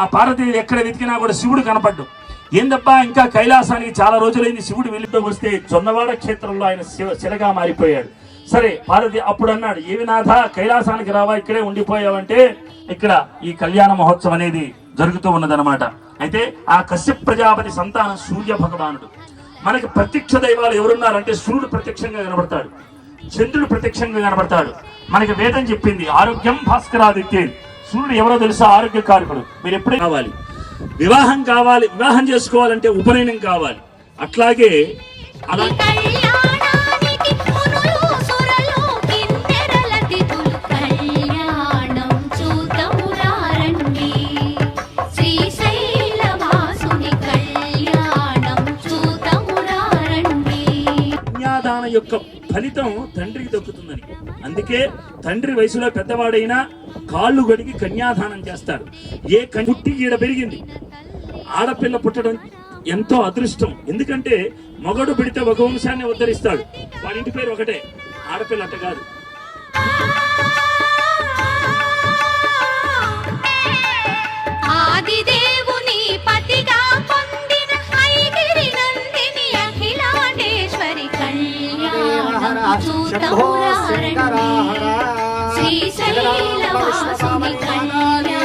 ఆ పార్వతీదేవి ఎక్కడ వెతికినా కూడా శివుడు కనపడ్డు. ఏందబ్బా ఇంకా కైలాసానికి చాలా రోజులైంది శివుడు వెళ్ళితో వస్తే జొన్నవాడ క్షేత్రంలో ఆయన శిలగా మారిపోయాడు. సరే పార్వతి అప్పుడు అన్నాడు, ఏవి నాథ కైలాసానికి రావా, ఇక్కడే ఉండిపోయావంటే ఇక్కడ ఈ కళ్యాణ మహోత్సవం అనేది జరుగుతూ ఉన్నదనమాట. అయితే ఆ కశ్యప ప్రజాపతి సంతానం సూర్య భగవానుడు. మనకి ప్రత్యక్ష దైవాలు ఎవరున్నారంటే సూర్యుడు ప్రత్యక్షంగా కనబడతాడు, చంద్రుడు ప్రత్యక్షంగా కనబడతాడు. మనకి వేదం చెప్పింది ఆరోగ్యం భాస్కరాదిత్యే. సూర్యుడు ఎవరో తెలుసా? ఆరోగ్య కారకుడు. మీరు ఎప్పుడే కావాలి, వివాహం కావాలి, వివాహం చేసుకోవాలంటే ఉపనయనం కావాలి. అట్లాగే అలా కన్యాదాన యొక్క ఫలితం తండ్రికి దక్కుతుందని. అందుకే తండ్రి వయసులో పెద్దవాడైనా కాళ్ళు గడిగి కన్యాదానం చేస్తాడు. ఏ పుట్టి ఈడ పెరిగింది. ఆడపిల్ల పుట్టడం ఎంతో అదృష్టం. ఎందుకంటే మగడు పెడితే ఒక వంశాన్ని ఉద్ధరిస్తాడు. వాడింటి పేరు ఒకటే, ఆడపిల్ల అట్ట కాదు. ఆదిదేవుని పతిగా పొందిన ఐగిరి నందిని అఖిలాండేశ్వరి కళ్యాణం చూతమురారండి. శ్రీశైలవాసుని కళ్యాణం